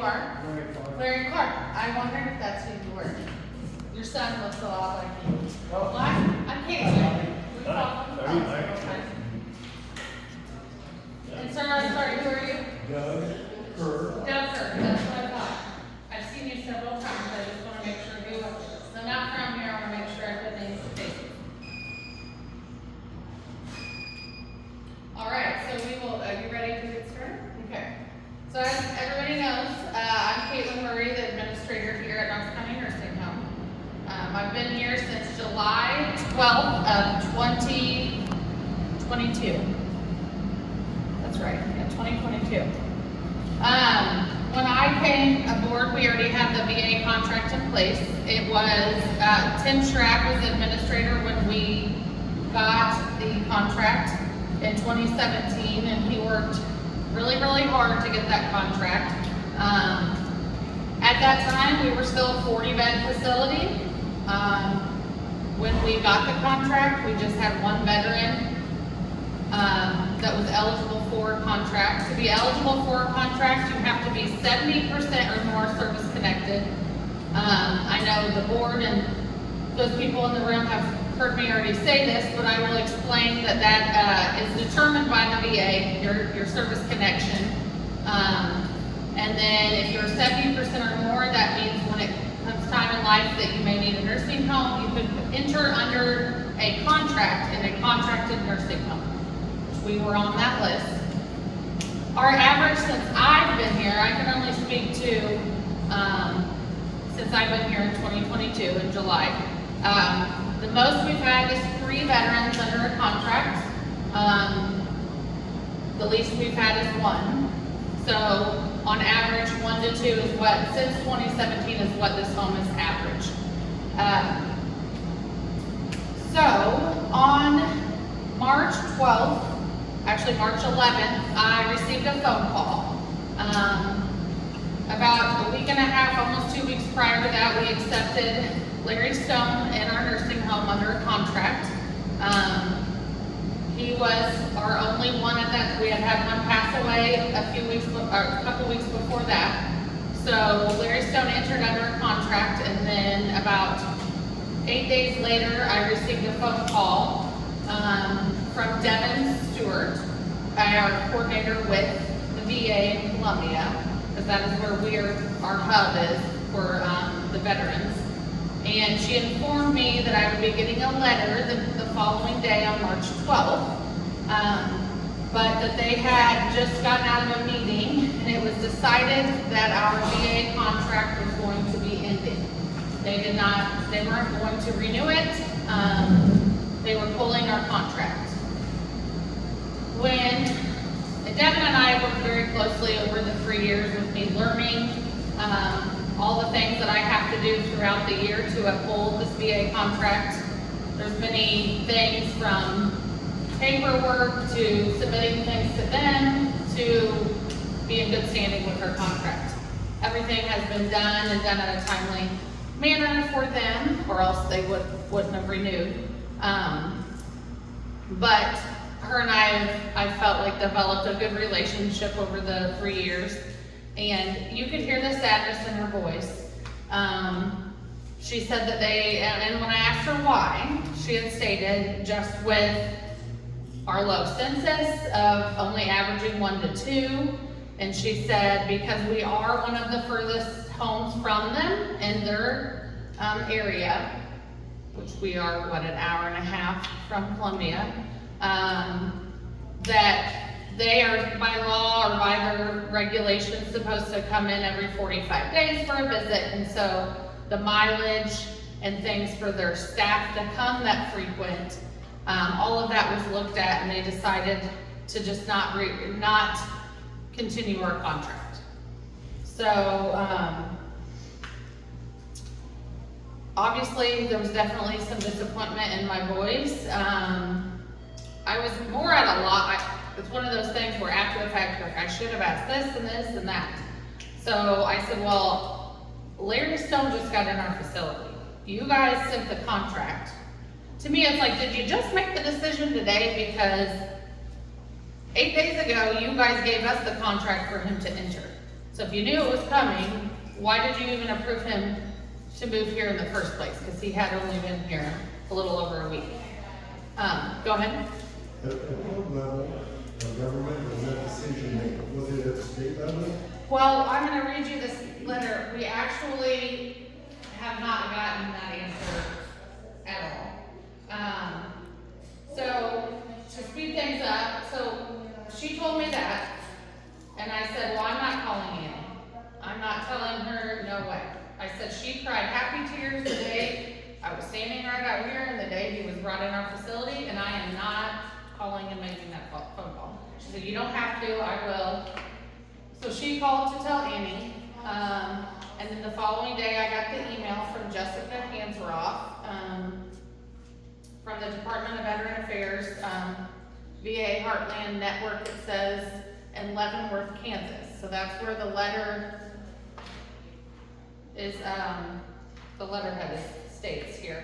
are? Larry Clark. I wondered if that's who you were. Your son looks a lot like you. Well, I'm Caitlin. We talked on the phone several times. And sir, I'm sorry, who are you? Doug Kerr. Doug Kerr, that's what I thought. I've seen you several times, I just want to make sure who, I'm not from here, I want to make sure I put names to faces. All right, so we will, are you ready to get started? Okay. So as everybody knows, I'm Caitlin Murray, the administrator here at Knox County Nursing Home. I've been here since July 12th of 2022. That's right, yeah, 2022. When I came aboard, we already had the VA contract in place. It was, Tim Schrack was the administrator when we got the contract in 2017, and he worked really, really hard to get that contract. At that time, we were still a 40-bed facility. When we got the contract, we just had one veteran that was eligible for a contract. To be eligible for a contract, you have to be 70% or more service connected. I know the board and those people in the room have heard me already say this, but I will explain that that is determined by the VA, your service connection. And then if you're 70% or more, that means when it comes time in life that you may need a nursing home, you could enter under a contract in a contracted nursing home. We were on that list. Our average since I've been here, I can only speak to, since I've been here in 2022 in July. The most we've had is 3 veterans under a contract. The least we've had is 1. So on average, 1 to 2 is what, since 2017 is what this home is average. So on March 12th, actually March 11th, I received a phone call. About a week and a half, almost 2 weeks prior to that, we accepted Larry Stone in our nursing home under a contract. He was our only one at that. We had one pass away a couple weeks before that. So Larry Stone entered under a contract, and then about 8 days later, I received a phone call from Devin Stewart, our coordinator with the VA in Columbia, because that is where our hub is for the veterans. And she informed me that I would be getting a letter the following day on March 12th, but that they had just gotten out of a meeting, and it was decided that our VA contract was going to be ending. They weren't going to renew it. They were pulling our contract. When Devin and I worked very closely over the 3 years with me learning all the things that I have to do throughout the year to uphold this VA contract. There's many things from paperwork to submitting things to them to be in good standing with our contract. Everything has been done and done at a timely manner for them, or else they wouldn't have renewed. But her and I felt like developed a good relationship over the 3 years, and you could hear the sadness in her voice. She said that and when I asked her why, she had stated just with our low census of only averaging 1 to 2, and she said because we are one of the furthest homes from them in their area, which we are, an hour and a half from Columbia, that they are by law or by their regulations supposed to come in every 45 days for a visit, and so the mileage and things for their staff to come that frequent, all of that was looked at, and they decided to just not continue our contract. So obviously there was definitely some disappointment in my voice. I was more at a loss. It's one of those things where after the fact, like, I should have asked this and this and that. So I said, well, Larry Stone just got in our facility. You guys sent the contract. To me, it's like, did you just make the decision today? Because 8 days ago, you guys gave us the contract for him to enter. So if you knew it was coming, why did you even approve him to move here in the first place? Because he had only been here a little over a week. Go ahead. At what level of government was that decision made? Was it at the state level? Well, I'm going to read you this letter. We actually have not gotten that answer at all. So to speed things up, so she told me that, and I said, well, I'm not calling in. I'm not telling her, no way. I said she cried happy tears the day I was standing right out here and the day he was brought in our facility, and I am not calling and making that phone call. She said, you don't have to, I will. So she called to tell Annie, and then the following day I got the email from Jessica Hansroff, from the Department of Veteran Affairs, VA Heartland Network, it says, in Leavenworth, Kansas. So that's where the letter is, the letterhead states here.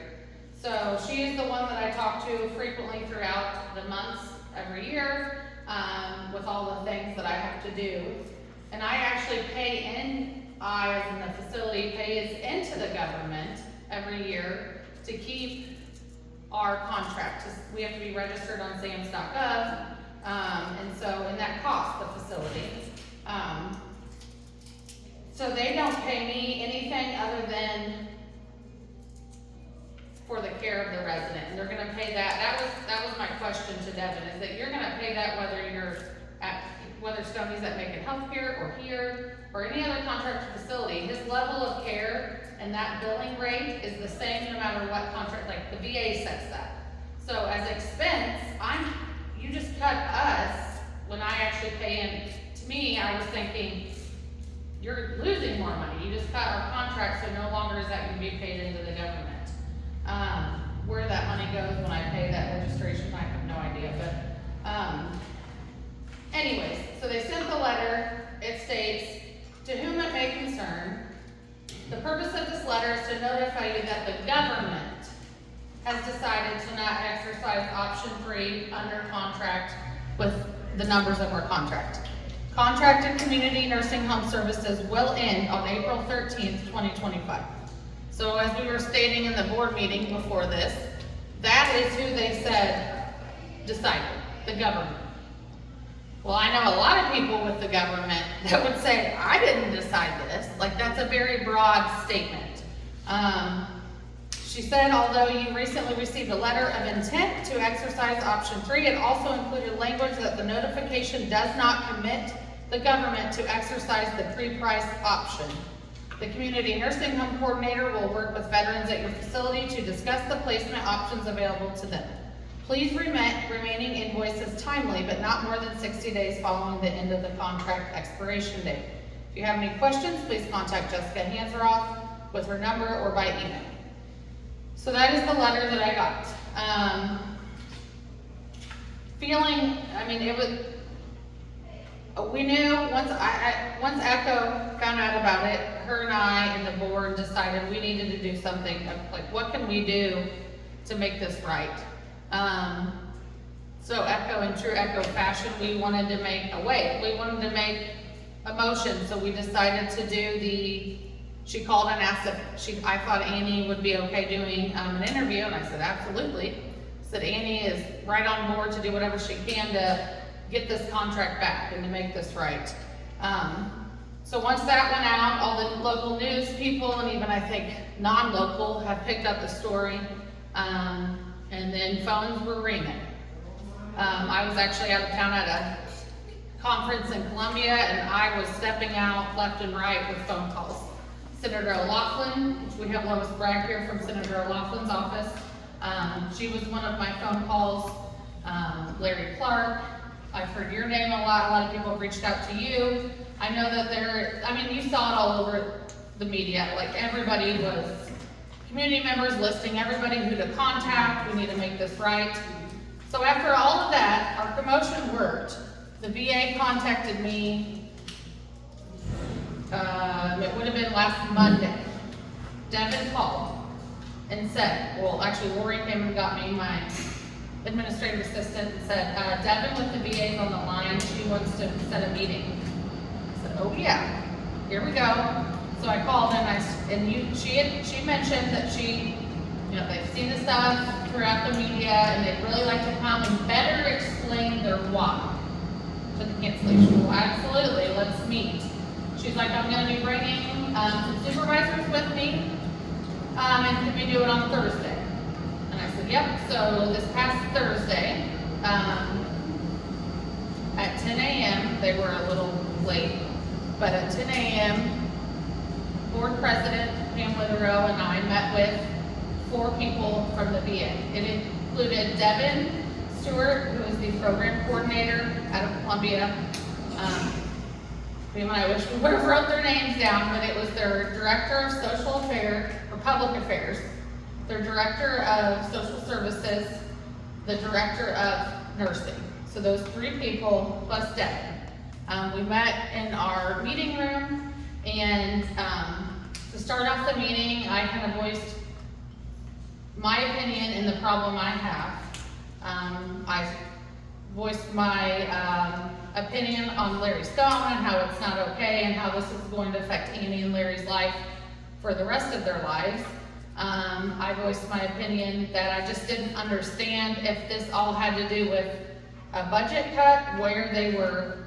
So she is the one that I talk to frequently throughout the months every year, with all the things that I have to do. And I actually pay in, I as in the facility pays into the government every year to keep our contract. We have to be registered on SAMS.gov, and that costs the facility. So they don't pay me anything other than for the care of the resident, and they're gonna pay that. That was my question to Devin, is that you're gonna pay that whether Stoney's at Macon Healthcare or here, or any other contracted facility. His level of care and that billing rate is the same no matter what contract, like the VA sets that. So as expense, you just cut us, when I actually pay in. To me, I was thinking, you're losing more money. You just cut our contract, so no longer is that gonna be paid into the government. Where that money goes when I pay that registration, I have no idea, but, anyways, so they sent the letter. It states, to whom it may concern, the purpose of this letter is to notify you that the government has decided to not exercise option 3 under contract with the numbers of our contract. Contracted community nursing home services will end on April 13th, 2025. So as we were stating in the board meeting before this, that is who they said decided, the government. Well, I know a lot of people with the government that would say, I didn't decide this. Like, that's a very broad statement. She said, although you recently received a letter of intent to exercise option 3, it also included language that the notification does not commit the government to exercise the pre-priced option. The community nursing home coordinator will work with veterans at your facility to discuss the placement options available to them. Please remit remaining invoices timely, but not more than 60 days following the end of the contract expiration date. If you have any questions, please contact Jessica Hansroff with her number or by email. So that is the letter that I got. We knew once Echo found out about it, her and I and the board decided we needed to do something, like what can we do to make this right? So Echo, in true Echo fashion, we wanted to make a motion, so we decided to do she called and asked if I thought Annie would be okay doing an interview, and I said, absolutely. I said, Annie is right on board to do whatever she can to get this contract back and to make this right. So once that went out, all the local news people and even I think non-local have picked up the story, and then phones were ringing. I was actually out of town at a conference in Columbia, and I was stepping out left and right with phone calls. Senator O'Loughlin, which we have Lois Bragg here from Senator O'Loughlin's office. She was one of my phone calls. Larry Clark, I've heard your name a lot of people have reached out to you. I know that you saw it all over the media, like everybody was, community members listing everybody who to contact, we need to make this right. So after all of that, our promotion worked. The VA contacted me, it would have been last Monday. Devin called and said, well, actually Lori came and got me my administrative assistant and said, Devin with the VA is on the line, she wants to set a meeting. I said, oh yeah. here we go. So I called and she mentioned that they've seen the stuff throughout the media and they'd really like to come and better explain their why to the cancellation. Well, absolutely, let's meet. She's like, I'm gonna be bringing some supervisors with me, and can we do it on Thursday? And I said, yep. So this past Thursday, at 10 a.m., they were a little late, but at 10 a.m., board president Pam Witherow and I met with 4 people from the VA. It included Devin Stewart, who is the program coordinator out of Columbia. Pam and I wish we would have wrote their names down, but it was their director of social affairs, or public affairs, their director of social services, the director of nursing. So those 3 people plus Devin. We met in our meeting room, and to start off the meeting, I kind of voiced my opinion in the problem I have. I voiced my opinion on Larry Stone and how it's not okay and how this is going to affect Annie and Larry's life for the rest of their lives. I voiced my opinion that I just didn't understand if this all had to do with a budget cut, where they were,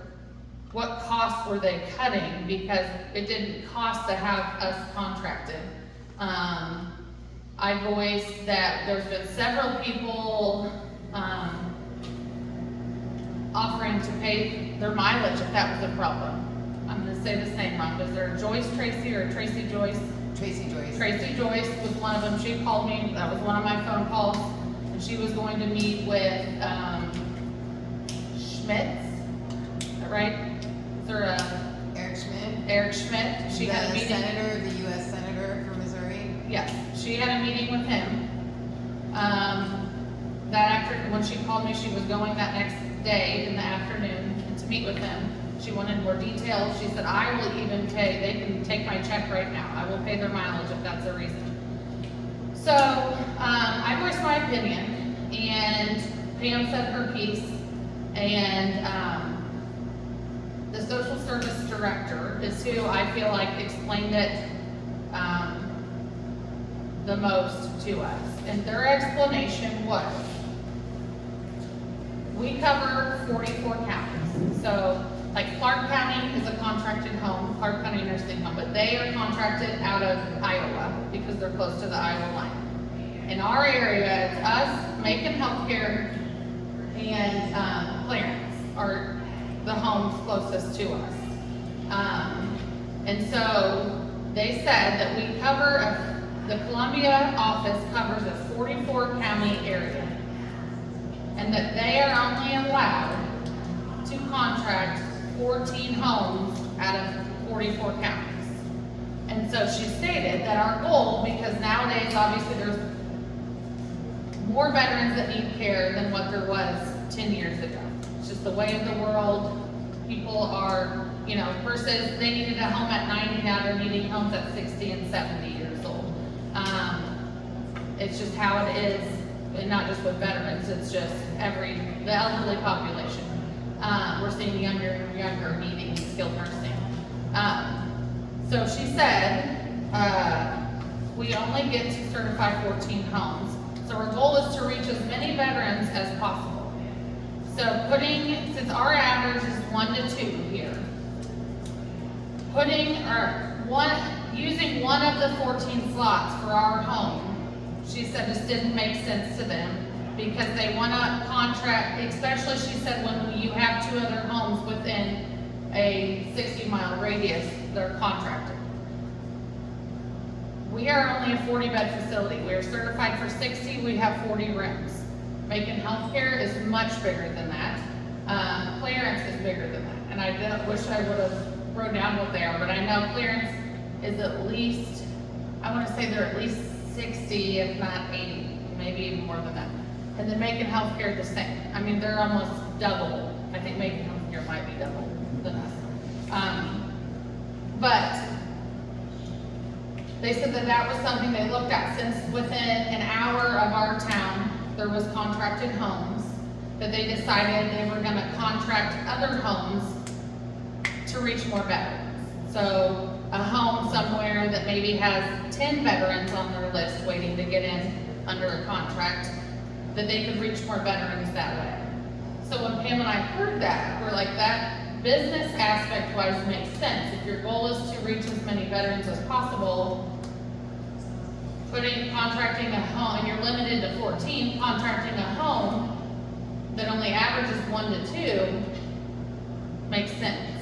what costs were they cutting, because it didn't cost to have us contracted. I voiced that there's been several people offering to pay their mileage if that was a problem. I'm gonna say this name wrong. Was there Joyce Tracy or Tracy Joyce? Tracy Joyce. Tracy Joyce was one of them. She called me, that was one of my phone calls, and she was going to meet with Schmitz, is that right? Is there a? Eric Schmidt. Eric Schmidt. She had a meeting. The U.S. Senator from Missouri. Yes, she had a meeting with him. When she called me, she was going that next day in the afternoon to meet with him. She wanted more details. She said, I will even pay, they can take my check right now. I will pay their mileage if that's the reason. So, I voiced my opinion, and Pam said her piece, and the social service director is who I feel like explained it the most to us. And their explanation was, we cover 44 counties. So, like Clark County is a contracted home, Clark County Nursing Home, but they are contracted out of Iowa because they're close to the Iowa line. In our area, it's us, Macon Healthcare, and Clarence are the homes closest to us. And so they said that we cover, the Columbia office covers a 44 county area, and that they are only allowed to contract 14 homes out of 44 counties. And so she stated that our goal, because nowadays obviously there's more veterans that need care than what there was 10 years ago. It's just the way of the world. People are, versus they needed a home at 90, now they're needing homes at 60 and 70 years old. It's just how it is, and not just with veterans, it's just the elderly population. We're seeing younger and younger needing skilled nursing. So she said, we only get to certify 14 homes. So our goal is to reach as many veterans as possible. So since our average is 1 to 2 here, using one of the 14 slots for our home, she said just didn't make sense to them, because they want to contract, especially she said when you have 2 other homes within a 60-mile radius, they're contracted. We are only a 40-bed facility. We are certified for 60, we have 40 rooms. Macon Healthcare is much bigger than that. Clarence is bigger than that. And I wish I would have wrote down what they are, but I know Clarence is at least, I want to say they're at least 60, if not 80, maybe even more than that. And then Macon Healthcare the same. I mean, they're almost double. I think Macon Healthcare might be double than us. But they said that was something they looked at, since within an hour of our town, there was contracted homes, that they decided they were gonna contract other homes to reach more veterans. So a home somewhere that maybe has 10 veterans on their list waiting to get in under a contract, that they could reach more veterans that way. So when Pam and I heard that, we're like, that business aspect wise makes sense. If your goal is to reach as many veterans as possible, contracting a home, and you're limited to 14, contracting a home that only averages 1 to 2 makes sense.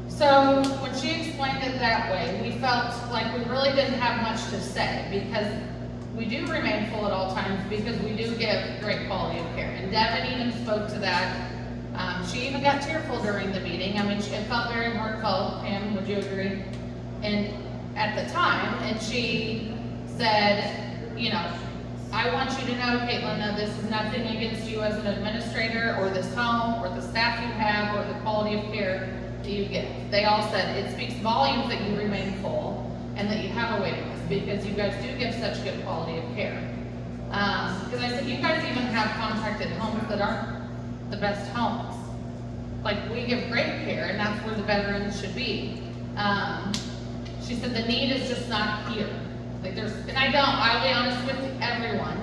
So when she explained it that way, we felt like we really didn't have much to say, because we do remain full at all times because we do give great quality of care. And Devin even spoke to that. She even got tearful during the meeting. I mean, it felt very heartfelt. Pam, would you agree? And at the time, and she said, you know, I want you to know, Caitlin, that this is nothing against you as an administrator or this home or the staff you have or the quality of care that you give. They all said it speaks volumes that you remain full and that you have a waiting list because you guys do give such good quality of care. Because I said, you guys even have contracted homes that aren't the best homes. Like, we give great care, and that's where the veterans should be. She said the need is just not here. Like, and I'll be honest with everyone.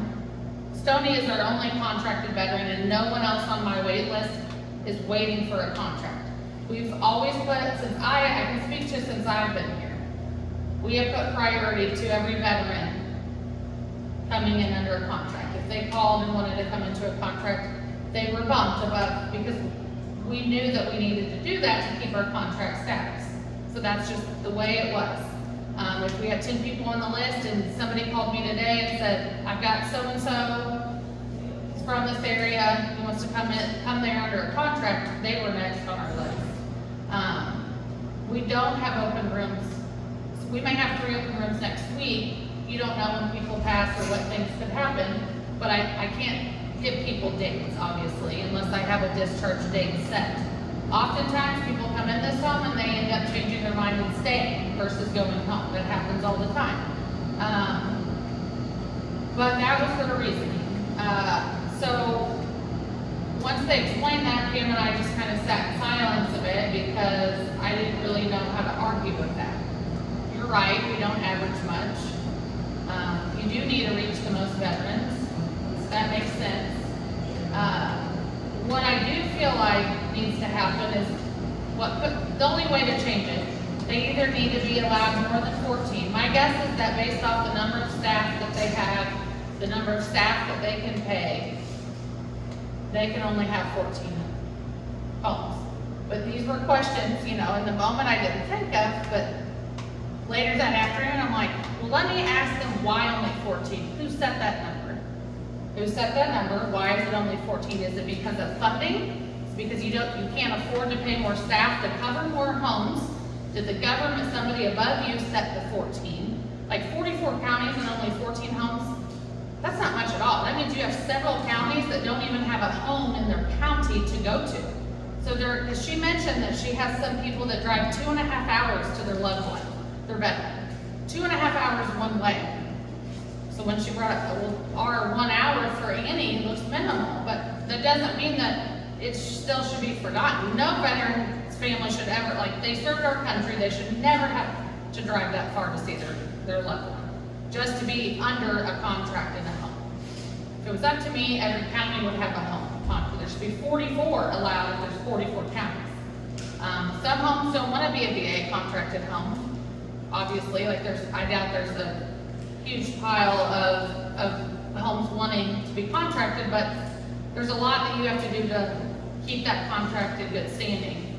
Stoney is our only contracted veteran, and no one else on my wait list is waiting for a contract. We've always put, I can speak to since I've been here, we have put priority to every veteran coming in under a contract. If they called and wanted to come into a contract, they were bumped above, because we knew that we needed to do that to keep our contract status. So that's just the way it was. If we had 10 people on the list and somebody called me today and said, I've got so-and-so from this area, he wants to come there under a contract, they were next on our list. We don't have open rooms. We may have 3 open rooms next week. You don't know when people pass or what things could happen, but I can't give people dates, obviously, unless I have a discharge date set. Oftentimes, people come in this home and they end up changing their mind and staying versus going home. That happens all the time. But that was their reasoning. So once they explained that, Pam and I just kind of sat in silence a bit because I didn't really know how to argue with that. You're right, we don't average much. You do need to reach the most veterans. That makes sense. What I do feel like needs to happen is, the only way to change it, they either need to be allowed more than 14. My guess is that based off the number of staff that they have, the number of staff that they can pay, they can only have 14 homes. But these were questions, you know, in the moment I didn't think of, but later that afternoon I'm like, well, let me ask them why only 14? Who set that number? Who set that number? Why is it only 14? Is it because of funding? Is it because you can't afford to pay more staff to cover more homes? Did the government, somebody above you, set the 14? Like 44 counties and only 14 homes? That's not much at all. That means you have several counties that don't even have a home in their county to go to. So she mentioned that she has some people that drive 2.5 hours to their loved one, their veteran. 2.5 hours one way. So when she brought up, well, our 1 hour for Annie looks minimal, but that doesn't mean that it still should be forgotten. No veteran's family should ever, like, they served our country, they should never have to drive that far to see their loved one, just to be under a contract in a home. If it was up to me, every county would have a home contract. There should be 44 allowed if there's 44 counties. Some homes don't want to be a VA contracted home, obviously. Like, I doubt there's a huge pile of homes wanting to be contracted, but there's a lot that you have to do to keep that contract in good standing.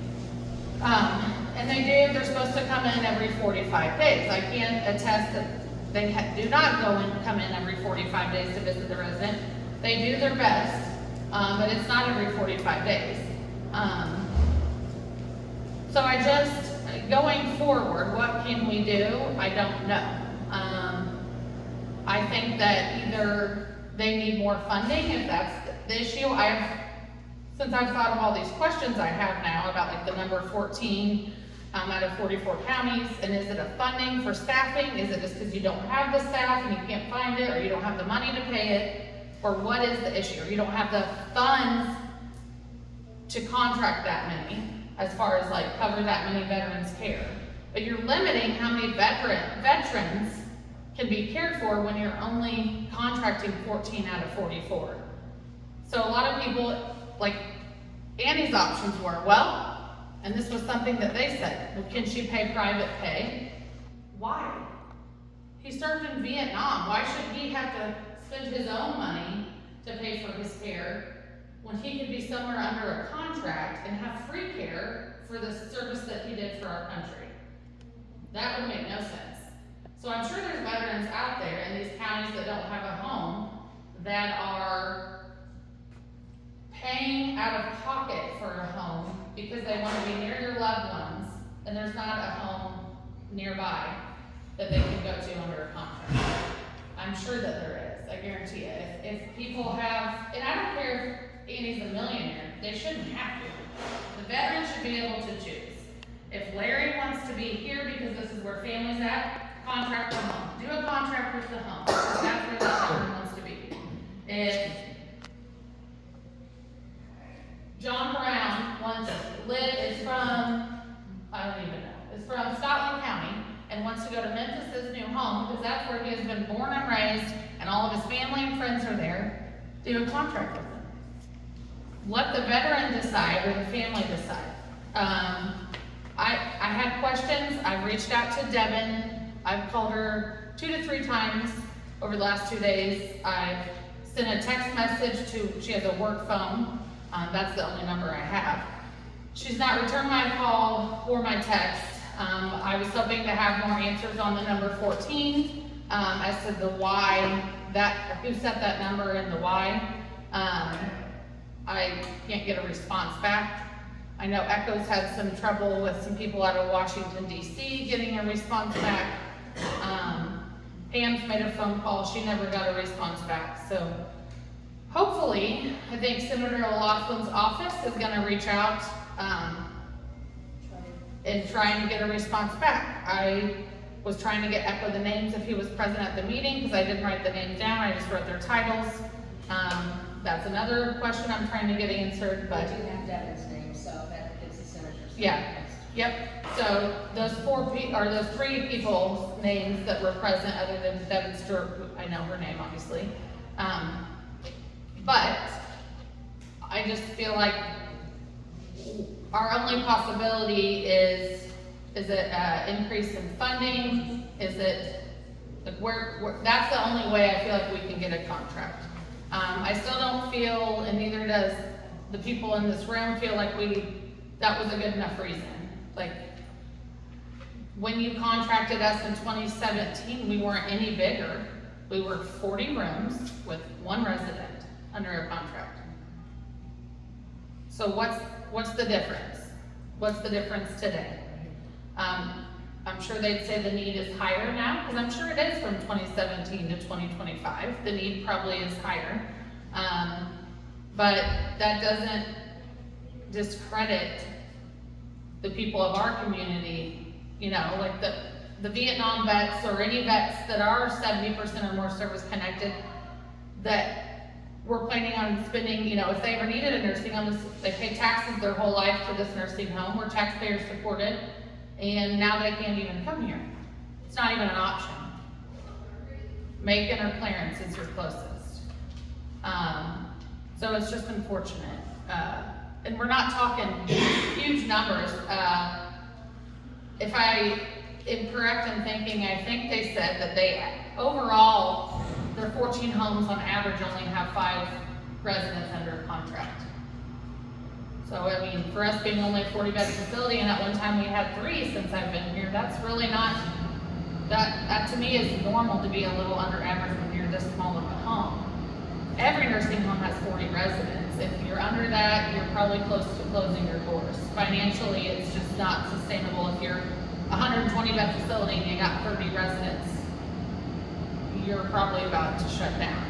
And they're supposed to come in every 45 days. I can attest that they do not come in every 45 days to visit the resident. They do their best, but it's not every 45 days. So going forward, what can we do? I don't know. I think that either they need more funding, if that's the issue. Since I've thought of all these questions I have now about like the number 14 out of 44 counties, and is it a funding for staffing? Is it just because you don't have the staff and you can't find it, or you don't have the money to pay it, or what is the issue? Or you don't have the funds to contract that many? as far as like cover that many veterans care. But you're limiting how many veterans can be cared for when you're only contracting 14 out of 44. So a lot of people, like Annie's options were, well, and this was something that they said, well, can she pay private pay? Why? He served in Vietnam. Why should he have to spend his own money to pay for his care when he could be somewhere under a contract and have free care for the service that he did for our country? That would make no sense. So I'm sure there's veterans out there in these counties that don't have a home that are paying out of pocket for a home because they want to be near their loved ones and there's not a home nearby that they can go to under a contract. I'm sure that there is, I guarantee you. If people have, and I don't care if Annie's a millionaire, they shouldn't have to. The veteran should be able to choose. If Larry wants to be here because this is where family's at, contract for home. Do a contract with the home. That's where that veteran wants to be. If John Brown is from, I don't even know, is from Scotland County and wants to go to Memphis, his new home, because that's where he has been born and raised and all of his family and friends are there, do a contract with them. Let the veteran decide or the family decide. I had questions. I've reached out to Devin. I've called her 2 to 3 times over the last 2 days. I've sent a text message she has a work phone. That's the only number I have. She's not returned my call or my text. I was hoping to have more answers on the number 14 as to the why, who set that number and the why. I can't get a response back. I know Echo's had some trouble with some people out of Washington, D.C. getting a response back. Pam's made a phone call. She never got a response back. So hopefully, I think Senator O'Loughlin's office is going to reach out and try and get a response back. I was trying to get Echo the names if he was present at the meeting because I didn't write the names down. I just wrote their titles. That's another question I'm trying to get answered, but. I do have Devin's name, so that gives the senators. Yeah, yep. So those 3 people's names that were present other than Devin Stewart, I know her name obviously. But I just feel like our only possibility is it increase in funding? Is it, like that's the only way I feel like we can get a contract. I still don't feel, and neither does the people in this room, feel like that was a good enough reason. Like, when you contracted us in 2017, we weren't any bigger. We were 40 rooms with 1 resident under a contract. So what's the difference? What's the difference today? I'm sure they'd say the need is higher now, because I'm sure it is from 2017 to 2025. The need probably is higher. But that doesn't discredit the people of our community, you know, like the Vietnam vets or any vets that are 70% or more service connected that we're planning on spending, you know, if they ever needed a nursing home, they pay taxes their whole life to this nursing home. We're taxpayer supported, and now they can't even come here. It's not even an option. Macon or Clarence is your closest. So it's just unfortunate. And we're not talking huge numbers. If I am correct in thinking, I think they said that overall, their 14 homes on average only have 5 residents under contract. So I mean, for us being only a 40-bed facility, and at one time we had 3 since I've been here, that's really not, that to me is normal to be a little under average when you're this small of a home. Every nursing home has 40 residents. If you're under that, you're probably close to closing your doors. Financially, it's just not sustainable. If you're a 120-bed facility and you got 30 residents, you're probably about to shut down.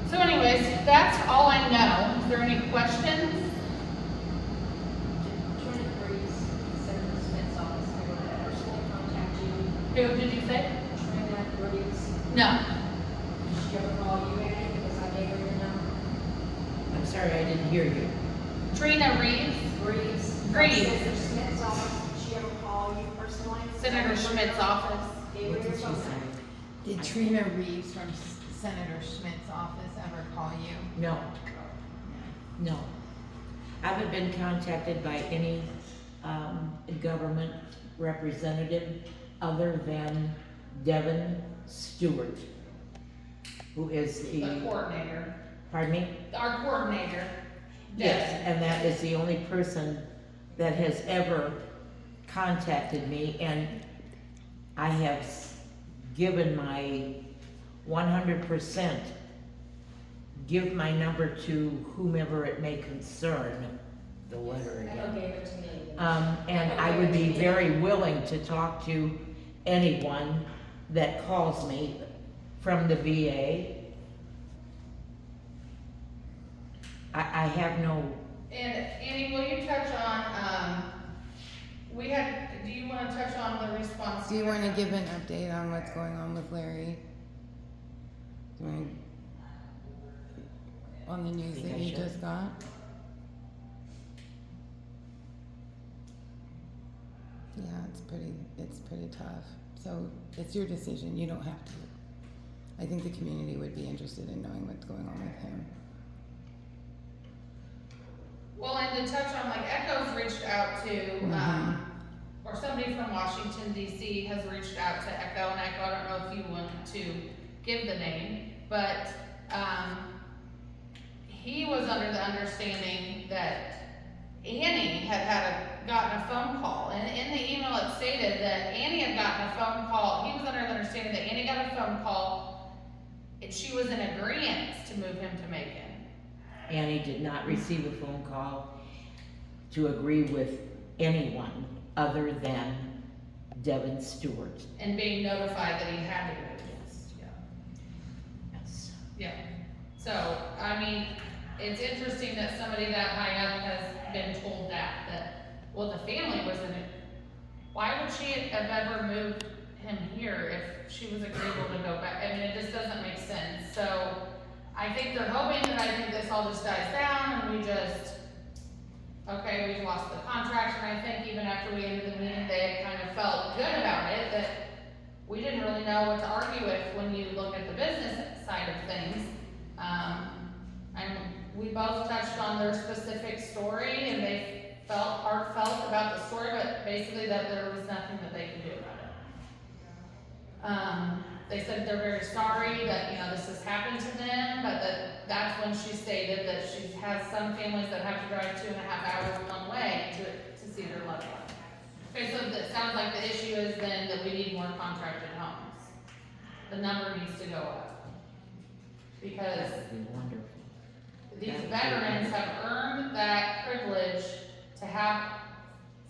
So anyways, that's all I know. Is there any questions? Trina Breeze, Senator Smith's office, they were to personally contact you. Who did you say? Trina Breeze, No. did she ever call you, Annie, because I gave her your number? I'm sorry, I didn't hear you. Trina Reeves? Breeze, Green. Senator Smith's office, did she ever call you personally? Senator Schmidt's office. Gave her What your did she phone say? number? Did Trina Reeves from Senator Schmidt's office ever call you? No, no. I haven't been contacted by any, government representative other than Devin Stewart, who is The the, coordinator, pardon me? our coordinator. Yes, Devin. and that is the only person that has ever contacted me, and I have given my 100%, give my number to whomever it may concern, the letter Echo again. gave it to me. And I would be very willing to talk to anyone that calls me from the VA. I have no, And Annie, will you touch on, do you wanna touch on the response? Do you wanna give an update on what's going on with Larry? Do you wanna, on the news Think that I you should. just got? Yeah, it's pretty tough. So it's your decision, you don't have to. I think the community would be interested in knowing what's going on with him. Well, and to touch on, like, Echo's reached out to, or somebody from Washington DC has reached out to Echo, and Echo, I don't know if you want to give the name, but, he was under the understanding that Annie had gotten a phone call, and in the email it stated that Annie had gotten a phone call, he was under the understanding that Annie got a phone call, and she was in agreement to move him to Macon. Annie did not receive a phone call to agree with anyone other than Devin Stewart. And being notified that he had to move. Yes. Yeah, so, I mean, it's interesting that somebody that high up has been told that, well, the family was in it. Why would she have ever moved him here if she was agreeable to go back? I mean, it just doesn't make sense, so I think they're hoping that this all just dies down and we just, okay, we've lost the contract, and I think even after we ended the meeting, they kind of felt good about it, that we didn't really know what to argue with when you look at the business side of things. And we both touched on their specific story, and they felt heartfelt about the story, but basically that there was nothing that they could do about it. They said they're very sorry that, this has happened to them, but that's when she stated that she has some families that have to drive 2.5 hours one way to see their loved one. Okay, so it sounds like the issue is then that we need more contracted homes. The number needs to go up. Because That would be wonderful. these veterans have earned that privilege to have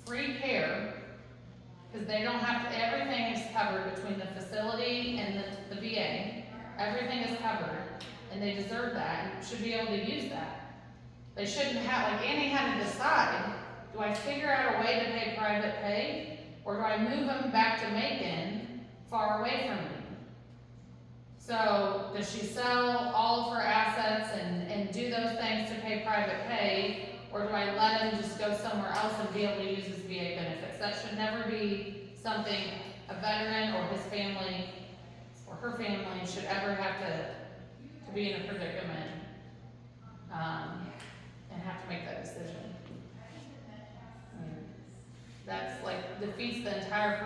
free care, because they don't have to, everything is covered between the facility and the VA. Everything is covered, and they deserve that, and should be able to use that. They shouldn't have, like Annie had to decide, do I figure out a way to pay private pay, or do I move them back to Macon, far away from me? So, does she sell all of her assets and do those things to pay private pay, or do I let him just go somewhere else and be able to use his VA benefits? That should never be something a veteran or his family or her family should ever have to be in a predicament, and have to make that decision. That's like defeats the entire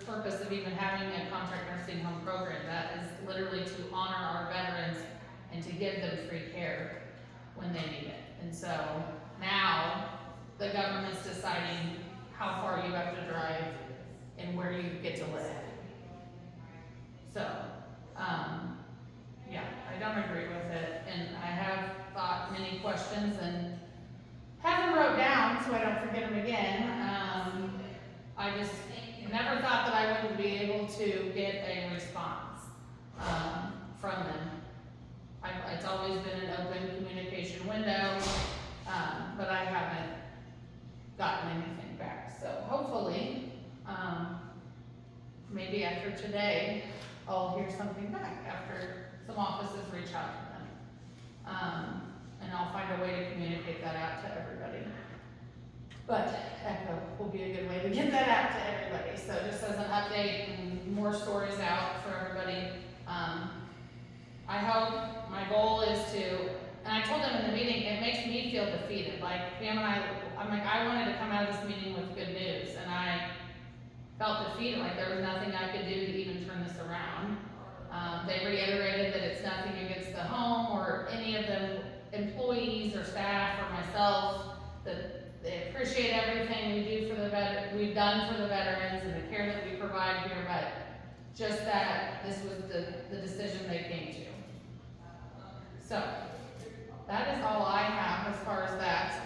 purpose of even having a contract nursing home program. That is literally to honor our veterans and to give them free care when they need it. And so now the government's deciding how far you have to drive and where you get to live. So, yeah, I don't agree with it, and I have thought many questions and have them wrote down so I don't forget them again. I just never thought that I wouldn't be able to get a response from them. It's always been an open communication window, but I haven't gotten anything back. So hopefully, maybe after today, I'll hear something back after some offices reach out to them. And I'll find a way to communicate that out to everybody. But Echo will be a good way to get that out to everybody, so just as an update and more stories out for everybody. I hope, my goal is to, and I told them in the meeting, it makes me feel defeated, like Pam and I'm like, I wanted to come out of this meeting with good news, and I felt defeated, like there was nothing I could do to even turn this around. They reiterated that it's nothing against the home or any of the employees or staff or myself, that they appreciate everything we do for we've done for the veterans and the care that we provide here, but just that this was the decision they came to. So, that is all I have as far as that.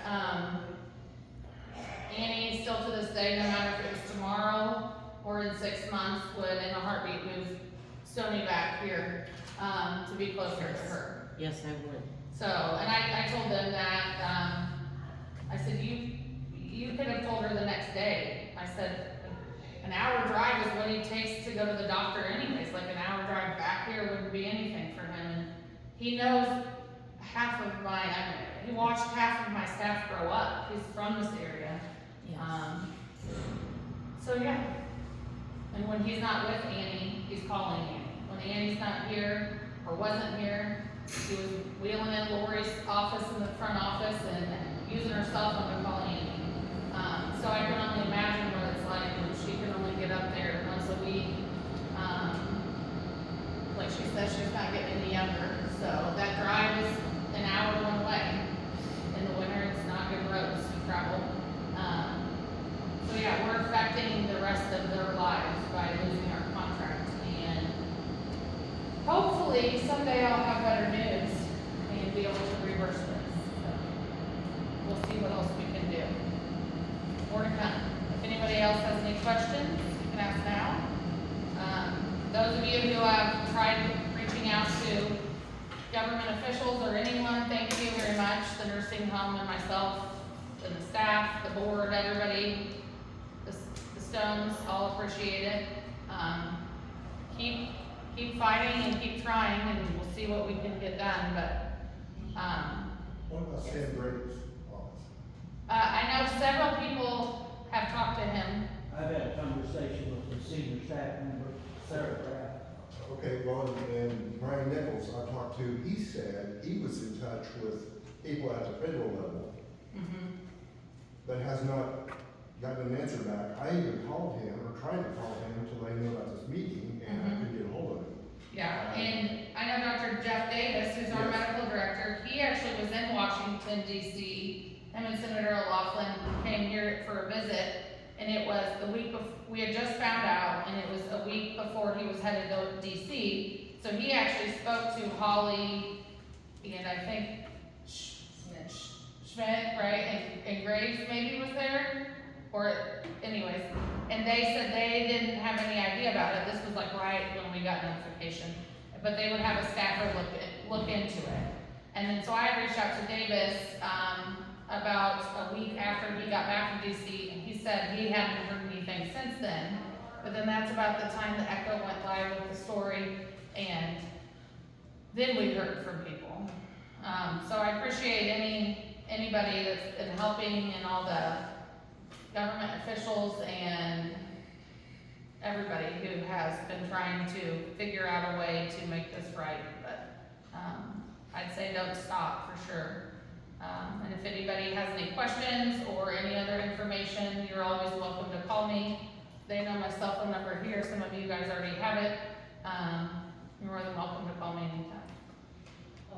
Annie, still to this day, no matter if it was tomorrow or in 6 months, would in a heartbeat move Stony back here, to be closer to her. Yes, I would. So, and I told them that, I said, you could have told her the next day. I said, an hour drive is what he takes to go to the doctor anyways, like an hour drive back here wouldn't be anything for him. And he knows he watched half of my staff grow up. He's from this area. Yes. So yeah. And when he's not with Annie, he's calling Annie. When Annie's not here, or wasn't here, he was wheeling in Lori's office in the front office and using her cell phone to call Annie. So I can only imagine what it's like when she can only get up there once a week. Like she says, she's not getting any younger, so that drive is an hour one way. In the winter, it's not good roads to travel. So yeah, we're affecting the rest of their lives by losing our contract, and hopefully someday I'll have better news and be able to reverse this. So we'll see what else we can do. More to come. If anybody else has any questions, you can ask now. Those of you who have tried reaching out to government officials or anyone, thank you very much. The nursing home and myself and the staff, the board, everybody, the Stones, all appreciate it. Keep fighting and keep trying, and we'll see what we can get done. But What about Stan Brady's office? I know several people have talked to him. I've had a conversation with the senior staff member, Sarah Kraft. Okay, well, and Brian Nichols I talked to, he said he was in touch with people at the federal level, but has not gotten an answer back. I even called him, or tried to call him to let him know about this meeting, and I couldn't get a hold of him. Yeah, and I know Dr. Jeff Davis, who's our Yes. medical director, he actually was in Washington DC. Him and Senator O'Loughlin came here for a visit, and it was the week before, we had just found out, and it was a week before he was headed to DC. So he actually spoke to Holly, and I think Schmidt, right, and Graves maybe was there, or anyways, and they said they didn't have any idea about it. This was like right when we got notification, but they would have a staffer look into it. And then so I reached out to Davis about a week after he got back from DC, and he said he hadn't heard anything since then. But then that's about the time the Echo went live with the story, and then we heard from people. So I appreciate anybody that's been helping, and all the government officials and everybody who has been trying to figure out a way to make this right. But I'd say don't stop for sure. And if anybody has any questions or any other information, you're always welcome to call me. They know my cell phone number here. Some of you guys already have it. You're more than welcome to call me anytime.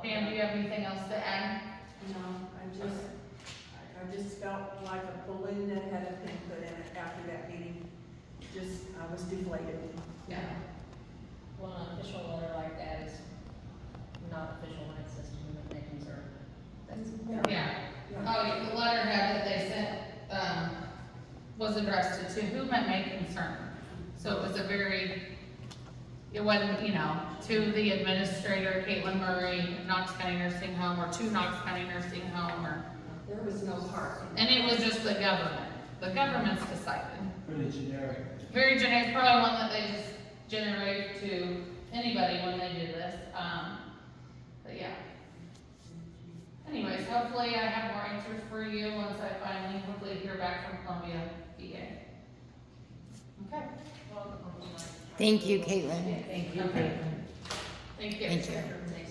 Pam, do you have anything else to add? No, I just felt like a balloon that had a pin put in it after that meeting. I was deflated. Yeah. Well, an official letter like that is not official when it says to whom it may concern. That's, Yeah. Oh, yeah, the letterhead that they sent, was addressed to whom it may concern. So it was it wasn't, to the administrator, Caitlin Murray, Knox County Nursing Home, or to Knox County Nursing Home, or, There was no part. and it was just the government. The government's decided. Pretty generic. Very generic, probably one that they just generate to anybody when they do this, but yeah. anyways, hopefully I have more answers for you once I finally, hopefully hear back from Columbia VA. Okay, Well, Thank you, Caitlin. Thank you, Okay. Caitlin. thank you. Thank you. Recommendation.